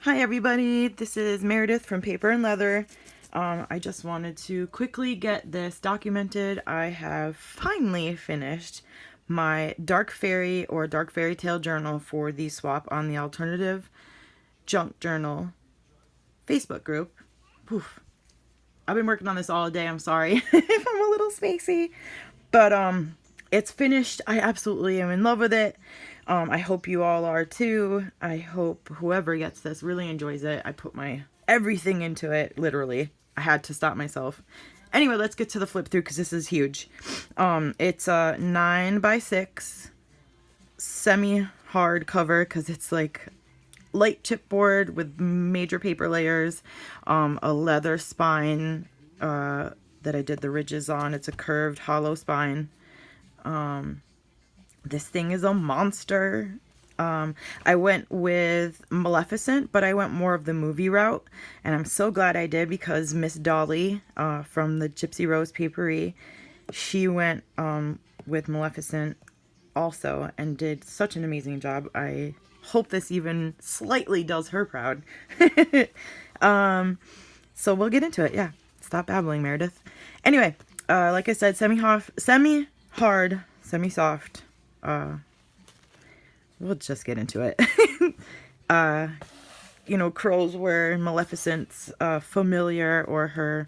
Hi everybody, this is Meredith from Paper and Leather. I just wanted to quickly get this documented. I have finally finished my Dark Fairy or Dark Fairytale journal for the swap on the alternative junk journal Facebook group. Poof. I've been working on this all day, I'm sorry if I'm a little spacey. But it's finished. I absolutely am in love with it. I hope you all are too. I hope whoever gets this really enjoys it. I put my everything into it, literally. I had to stop myself. Anyway, let's get to the flip through because this is huge. It's a 9x6 semi-hard cover because it's like light chipboard with major paper layers. A leather spine that I did the ridges on. It's a curved hollow spine. This thing is a monster. I went with Maleficent, but I went more of the movie route, and I'm so glad I did because Miss Dolly from the Gypsy Rose Papery, she went with Maleficent also and did such an amazing job. I hope this even slightly does her proud. So we'll get into it. Yeah, stop babbling, Meredith. Anyway, like I said, semi-hard, semi-soft. We'll just get into it. You know, curls were Maleficent's familiar, or her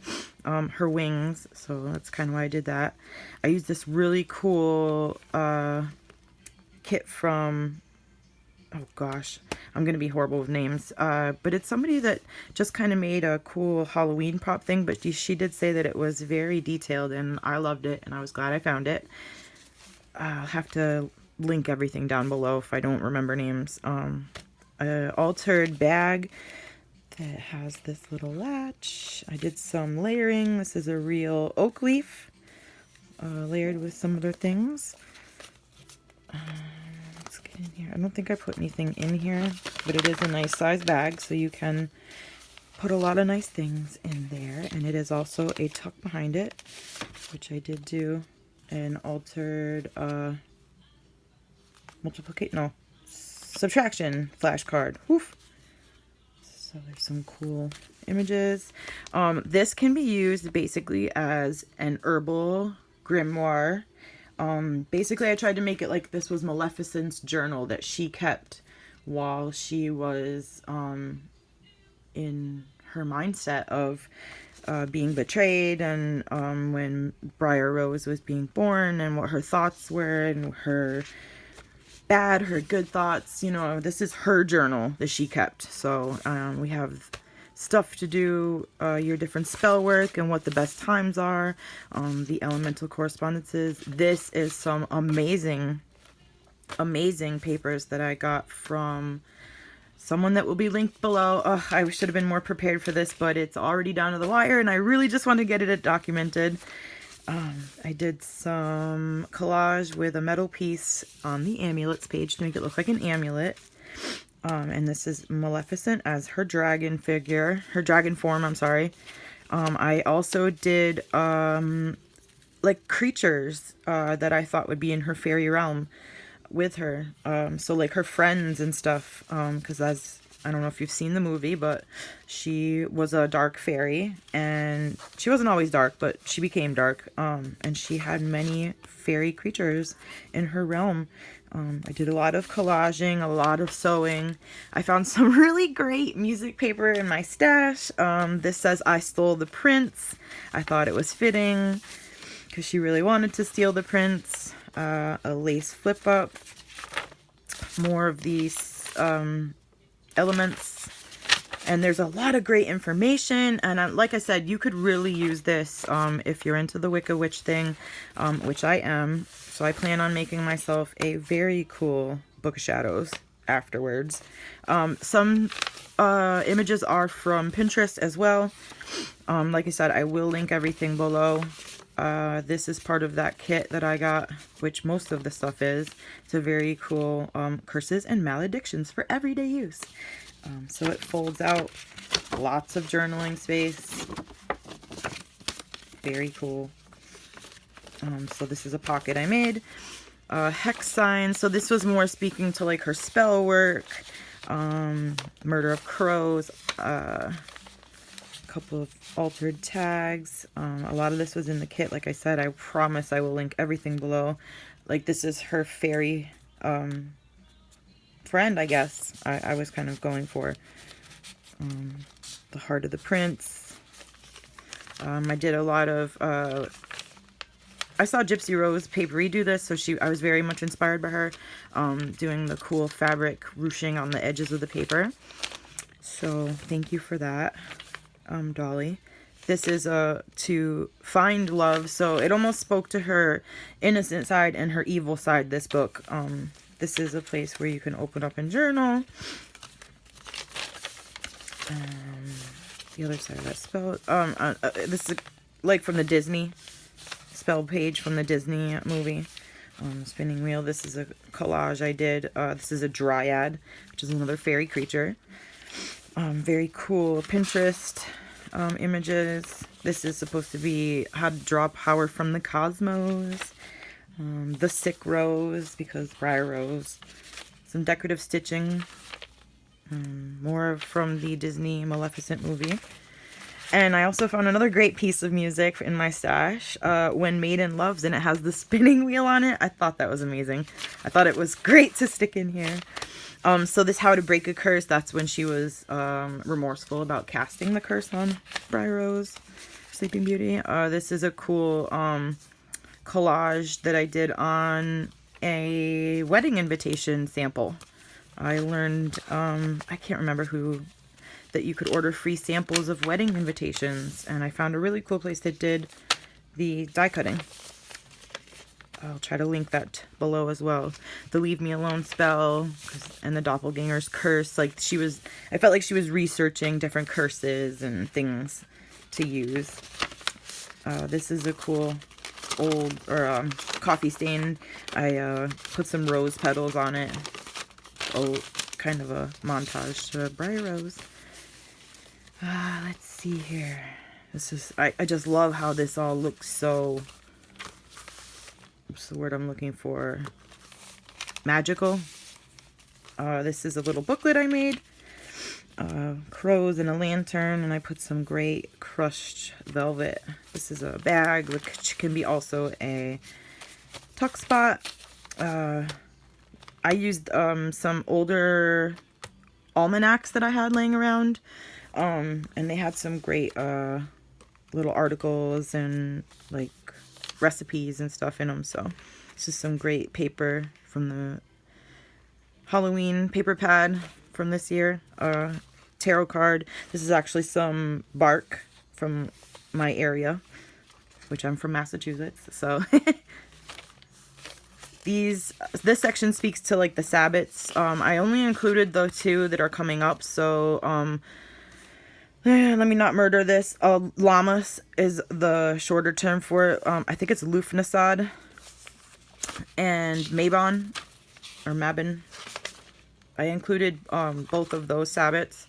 wings, so that's kind of why I did that. I used this really cool kit from, oh gosh, I'm gonna be horrible with names, but it's somebody that just kind of made a cool Halloween prop thing, but she did say that it was very detailed, and I loved it, and I was glad I found it. I'll have to link everything down below if I don't remember names. An altered bag that has this little latch. I did some layering. This is a real oak leaf, layered with some other things. Let's get in here. I don't think I put anything in here, but it is a nice size bag, so you can put a lot of nice things in there. And it is also a tuck behind it, which I did do an altered subtraction flashcard. Woof. So there's some cool images. This can be used basically as an herbal grimoire. Basically I tried to make it like this was Maleficent's journal that she kept while she was in her mindset of being betrayed, and when Briar Rose was being born, and what her thoughts were, and her good thoughts. You know, this is her journal that she kept. So we have stuff to do, your different spell work and what the best times are, the elemental correspondences. This is some amazing papers that I got from someone that will be linked below. I should have been more prepared for this, but it's already down to the wire, and I really just want to get it documented. I did some collage with a metal piece on the amulets page to make it look like an amulet. And this is Maleficent as her dragon form, I'm sorry. I also did like creatures that I thought would be in her fairy realm with her, so like her friends and stuff, because I don't know if you've seen the movie, but she was a dark fairy, and she wasn't always dark, but she became dark, and she had many fairy creatures in her realm. I did a lot of collaging, a lot of sewing. I found some really great music paper in my stash. This says I stole the prince. I thought it was fitting because she really wanted to steal the prince. A lace flip up, more of these elements, and there's a lot of great information. And like I said, you could really use this if you're into the Wicca Witch thing, which I am. So I plan on making myself a very cool Book of Shadows afterwards. Some images are from Pinterest as well. Like I said, I will link everything below. This is part of that kit that I got, which most of the stuff is. It's a very cool curses and maledictions for everyday use. So it folds out, lots of journaling space. Very cool. So this is a pocket I made. Hex sign. So this was more speaking to like her spell work. Murder of Crows, a couple of altered tags. A lot of this was in the kit. Like I said, I promise I will link everything below. Like, this is her fairy friend, I guess. I was kind of going for the Heart of the Prince. I did a lot of I saw Gypsy Rose Papery do this, so I was very much inspired by her, doing the cool fabric ruching on the edges of the paper. So thank you for that, Dolly. This is to find love, so it almost spoke to her innocent side and her evil side, this book. This is a place where you can open up and journal. The other side of that spell, this is like from the Disney spell page from the Disney movie, spinning wheel. This is a collage I did. This is a dryad, which is another fairy creature. Very cool Pinterest images. This is supposed to be how to draw power from the cosmos. The sick rose, because Briar Rose. Some decorative stitching. More from the Disney Maleficent movie. And I also found another great piece of music in my stash, When Maiden Loves, and it has the spinning wheel on it. I thought that was amazing. I thought it was great to stick in here. So this How to Break a Curse, that's when she was remorseful about casting the curse on Briar Rose, Sleeping Beauty. This is a cool collage that I did on a wedding invitation sample. I learned, I can't remember who, that you could order free samples of wedding invitations, and I found a really cool place that did the die cutting. I'll try to link that below as well. The Leave Me Alone spell and the Doppelganger's curse. Like, I felt like she was researching different curses and things to use. This is a cool old coffee stain. I put some rose petals on it. Oh, kind of a montage to Briar Rose. Let's see here. This is, I just love how this all looks so, what's the word I'm looking for? Magical. This is a little booklet I made. Crows and a lantern, and I put some great crushed velvet. This is a bag, which can be also a tuck spot. I used some older almanacs that I had laying around. And they had some great little articles and like recipes and stuff in them. So this is some great paper from the Halloween paper pad from this year. Tarot card. This is actually some bark from my area, which I'm from Massachusetts. So this section speaks to like the Sabbats. I only included the two that are coming up. So let me not murder this. Llamas is the shorter term for it. I think it's Lufnasad and Mabon or Mabon. I included both of those Sabbats.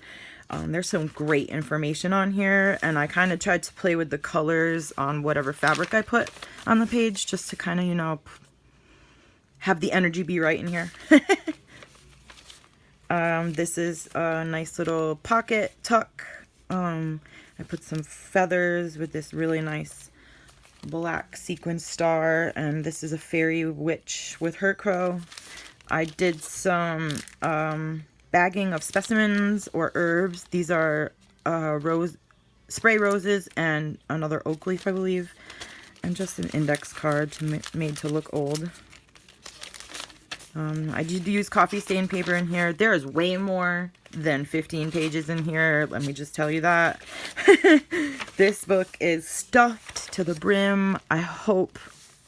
There's some great information on here, and I kind of tried to play with the colors on whatever fabric I put on the page just to kind of, you know, have the energy be right in here. This is a nice little pocket tuck. I put some feathers with this really nice black sequin star, and this is a fairy witch with her crow. I did some bagging of specimens or herbs. These are spray roses and another oak leaf, I believe, and just an index card made to look old. I did use coffee stain paper in here. There is way more than 15 pages in here. Let me just tell you that. This book is stuffed to the brim. I hope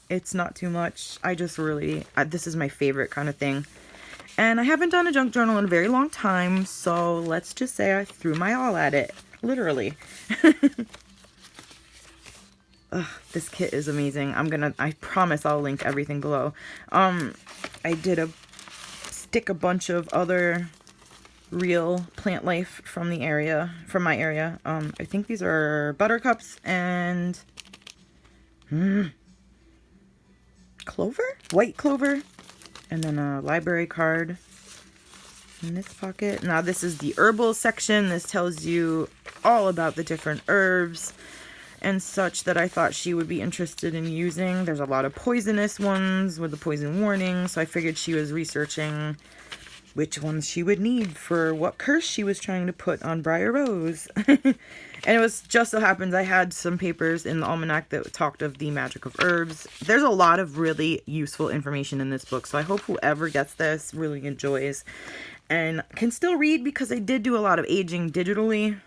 it's not too much. I just really, this is my favorite kind of thing. And I haven't done a junk journal in a very long time, so let's just say I threw my all at it. Literally. Ugh, this kit is amazing. I promise I'll link everything below. I did stick a bunch of other real plant life from my area. I think these are buttercups and clover? White clover. And then a library card. in this pocket. Now this is the herbal section. This tells you all about the different herbs and such that I thought she would be interested in using. There's a lot of poisonous ones with the poison warning, so I figured she was researching which ones she would need for what curse she was trying to put on Briar Rose. And it was just so happens I had some papers in the almanac that talked of the magic of herbs. There's a lot of really useful information in this book, so I hope whoever gets this really enjoys and can still read, because I did do a lot of aging digitally.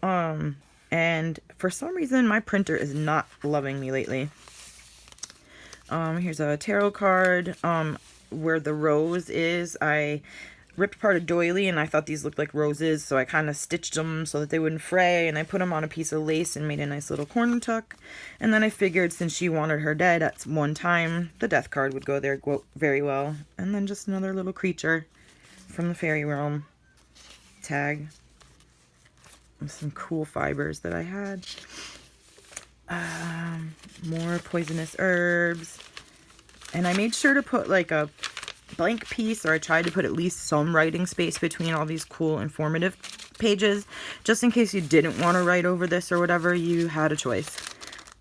And for some reason my printer is not loving me lately. Here's a tarot card. Where the rose is, I ripped apart a doily and I thought these looked like roses, so I kind of stitched them so that they wouldn't fray, and I put them on a piece of lace and made a nice little corner tuck. And then I figured since she wanted her dead at one time, the death card would go there very well. And then just another little creature from the fairy realm tag. Some cool fibers that I had. More poisonous herbs. And I made sure to put like a blank piece, or I tried to put at least some writing space between all these cool informative pages, just in case you didn't want to write over this or whatever, you had a choice.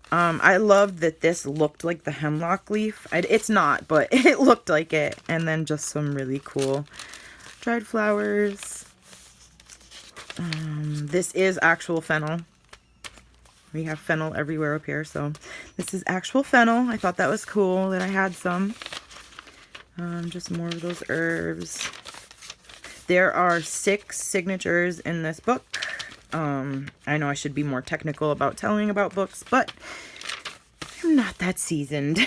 I loved that this looked like the hemlock leaf. It's not, but it looked like it. And then just some really cool dried flowers. This is actual fennel. We have fennel everywhere up here, so this is actual fennel. I thought that was cool that I had some. Just more of those herbs. There are 6 signatures in this book. I know I should be more technical about telling about books, but I'm not that seasoned.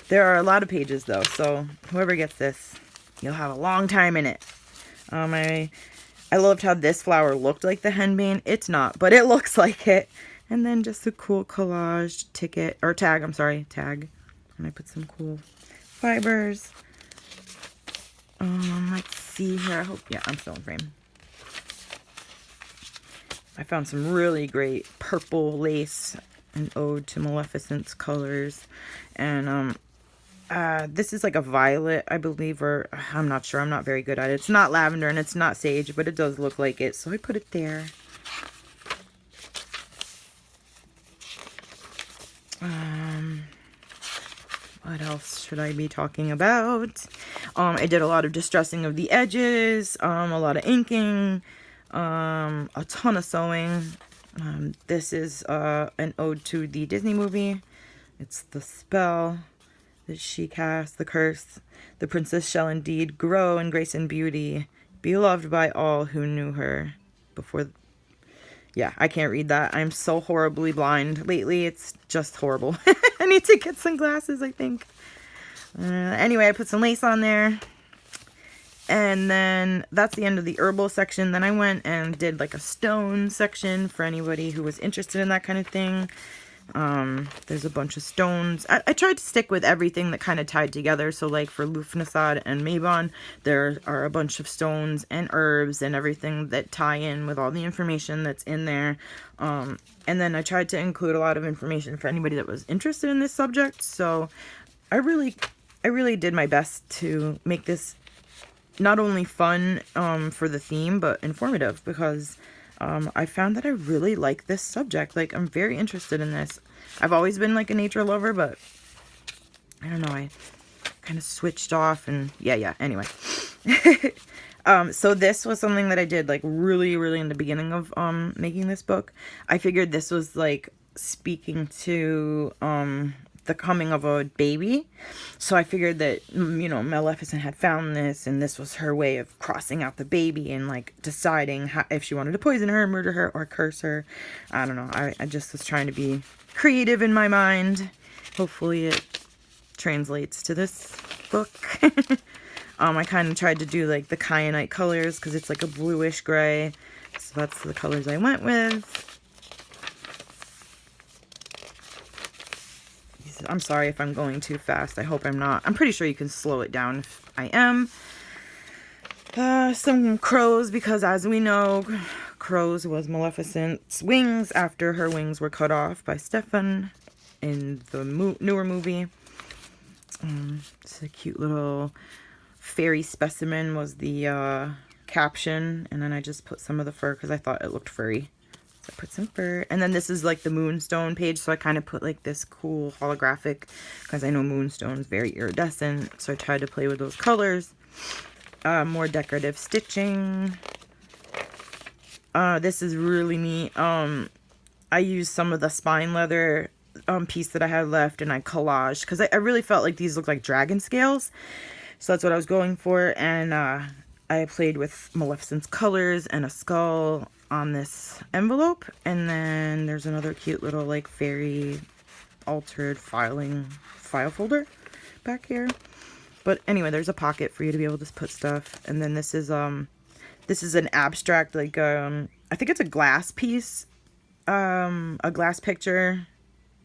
There are a lot of pages though, so whoever gets this, you'll have a long time in it. I loved how this flower looked like the henbane. It's not, but it looks like it. And then just a cool collage tag. And I put some cool fibers. Let's see here. I'm still in frame. I found some really great purple lace, an ode to Maleficent's colors. And this is like a violet, I believe, or I'm not sure. I'm not very good at it. It's not lavender and it's not sage, but it does look like it. So I put it there. What else should I be talking about? I did a lot of distressing of the edges, a lot of inking, a ton of sewing. This is an ode to the Disney movie. It's the spell that she cast, the curse. The princess shall indeed grow in grace and beauty, be loved by all who knew her before. Yeah, I can't read that. I'm so horribly blind lately. It's just horrible. I need to get some glasses, I think. Anyway, I put some lace on there. And then that's the end of the herbal section. Then I went and did like a stone section for anybody who was interested in that kind of thing. There's a bunch of stones. I tried to stick with everything that kind of tied together. So like for Lufnasad and Mabon, there are a bunch of stones and herbs and everything that tie in with all the information that's in there. And then I tried to include a lot of information for anybody that was interested in this subject. So I really did my best to make this not only fun for the theme, but informative, because I found that I really like this subject. Like, I'm very interested in this. I've always been like a nature lover, but I don't know, I kind of switched off and yeah, anyway. So this was something that I did like really in the beginning of making this book. I figured this was like speaking to the coming of a baby. So I figured that, you know, Maleficent had found this, and this was her way of crossing out the baby and like deciding if she wanted to poison her, murder her, or curse her. I don't know. I just was trying to be creative in my mind. Hopefully it translates to this book. I kind of tried to do like the kyanite colors because it's like a bluish gray. So that's the colors I went with. I'm sorry if I'm going too fast. I hope I'm not. I'm pretty sure you can slow it down if I am. Some crows, because as we know, crows was Maleficent's wings after her wings were cut off by Stefan in the newer movie. It's a cute little Fairy specimen was the caption, and then I just put some of the fur because I thought it looked furry. So I put some fur, and then this is like the moonstone page, so I kind of put like this cool holographic because I know moonstone's very iridescent, so I tried to play with those colors. More decorative stitching. This is really neat. I used some of the spine leather piece that I had left, and I collaged because I really felt like these look like dragon scales, so that's what I was going for. And I played with Maleficent's colors and a skull on this envelope, and then there's another cute little like fairy altered file folder back here. But anyway, there's a pocket for you to be able to put stuff. And then this is an abstract, like I think it's a glass piece, a glass picture,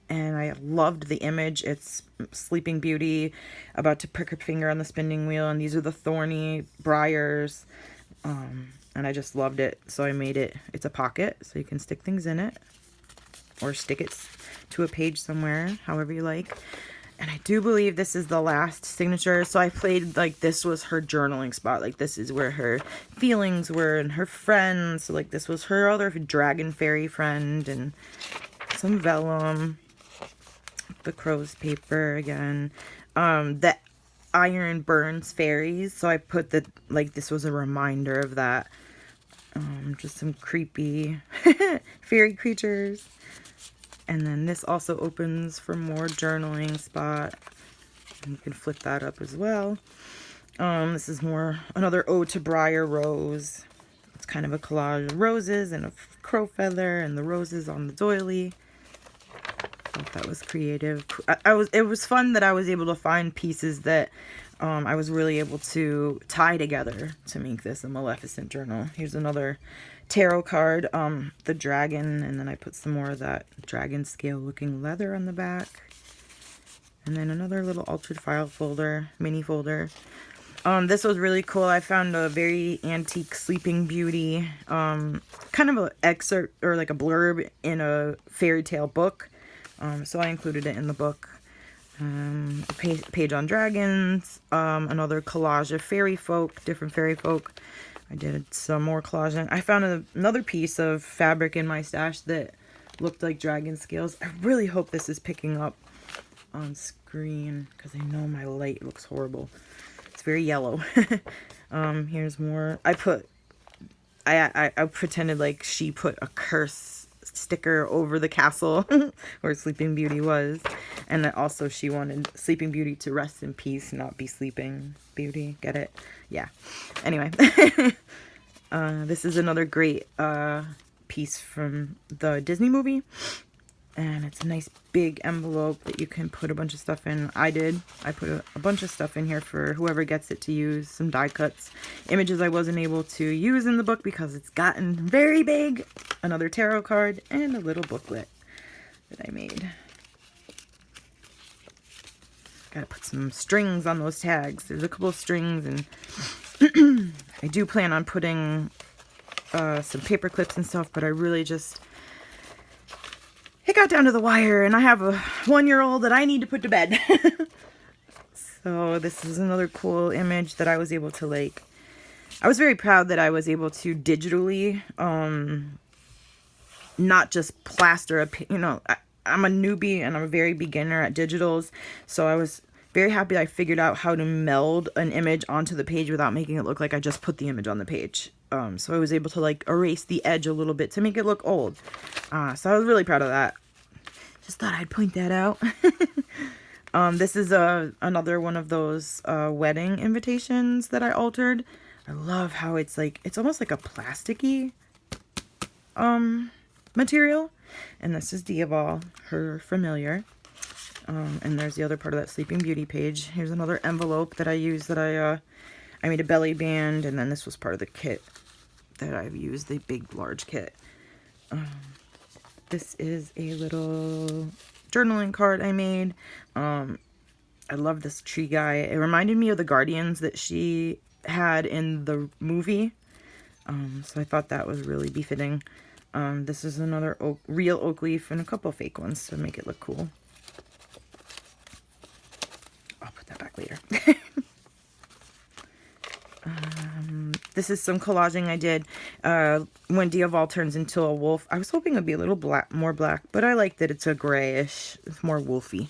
and I loved the image. It's Sleeping Beauty about to prick her finger on the spinning wheel, and these are the thorny briars, and I just loved it, so I made it. It's a pocket, so you can stick things in it or stick it to a page somewhere, however you like. And I do believe this is the last signature. So I played like this was her journaling spot. Like this is where her feelings were and her friends. So like this was her other dragon fairy friend, and some vellum, the crow's paper again. The iron burns fairies. So I put the, like this was a reminder of that. Just some creepy fairy creatures. And then this also opens for more journaling spot. And you can flip that up as well. This is more another ode to Briar Rose. It's kind of a collage of roses and a crow feather and the roses on the doily. Thought that was creative. It was fun that I was able to find pieces that I was really able to tie together to make this a Maleficent journal. Here's another tarot card, the dragon, and then I put some more of that dragon scale looking leather on the back. And then another little altered file folder, mini folder. This was really cool. I found a very antique Sleeping Beauty, kind of an excerpt or like a blurb in a fairy tale book. So I included it in the book. A page on dragons, another collage of fairy folk, different fairy folk. I did some more collaging. I found another piece of fabric in my stash that looked like dragon scales. I really hope this is picking up on screen because I know my light looks horrible. It's very yellow. Here's more. I pretended like she put a curse sticker over the castle where Sleeping Beauty was, and that also she wanted Sleeping Beauty to rest in peace, not be Sleeping Beauty. Get it? Yeah. Anyway, this is another great piece from the Disney movie, and it's a nice big envelope that you can put a bunch of stuff in. I put a bunch of stuff in here for whoever gets it to use. Some die cuts, images I wasn't able to use in the book because it's gotten very big, another tarot card, and a little booklet that I made. Gotta put some strings on those tags. There's a couple of strings, and I do plan on putting some paper clips and stuff, but I really just, it got down to the wire, and I have a 1-year-old that I need to put to bed. So this is another cool image that I was able to, like, I was very proud that I was able to digitally, not just plaster a, you know, I'm a newbie and I'm a very beginner at digitals, so I was very happy I figured out how to meld an image onto the page without making it look like I just put the image on the page. So I was able to like erase the edge a little bit to make it look old. So I was really proud of that. Just thought I'd point that out. This is another one of those wedding invitations that I altered. I love how it's like, it's almost like a plasticky material. And this is Diabol, her familiar. And there's the other part of that Sleeping Beauty page. Here's another envelope that I used that I made a belly band, and then this was part of the kit that I've used, the big, large kit. This is a little journaling card I made. I love this tree guy. It reminded me of the Guardians that she had in the movie. So I thought that was really befitting. This is another real oak leaf and a couple fake ones to make it look cool. I'll put that back later. This is some collaging I did when Diaval turns into a wolf. I was hoping it would be a little black, more black, but I like that it's a grayish. It's more wolfy.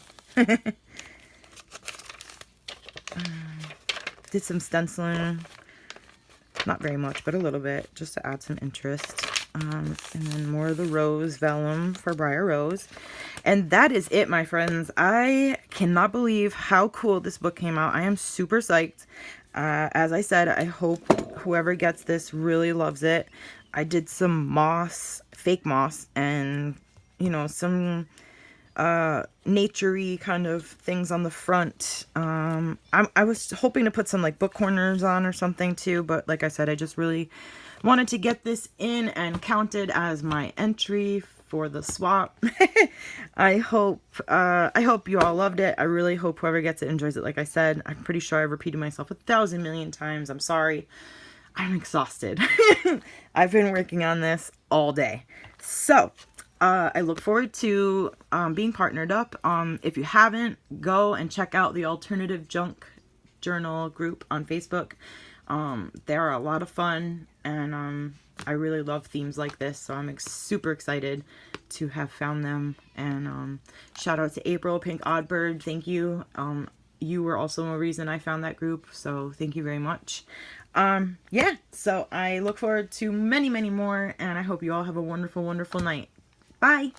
Did some stenciling. Not very much, but a little bit, just to add some interest. And then more of the rose vellum for Briar Rose. And that is it, my friends. I cannot believe how cool this book came out. I am super psyched. As I said, I hope whoever gets this really loves it. I did some moss, fake moss, and, you know, some nature-y kind of things on the front. I was hoping to put some like book corners on or something too, but like I said, I just really wanted to get this in and counted as my entry for the swap. I hope you all loved it. I really hope whoever gets it enjoys it. Like I said, I'm pretty sure I've repeated myself 1,000 million times. I'm sorry. I'm exhausted. I've been working on this all day. So I look forward to being partnered up. If you haven't, go and check out the Alternative Junk Journal group on Facebook. They're a lot of fun, and I really love themes like this, so I'm super excited to have found them. And shout out to April, Pink Oddbird. Thank you. You were also a reason I found that group, so thank you very much. Yeah, so I look forward to many, many more, and I hope you all have a wonderful, wonderful night. Bye!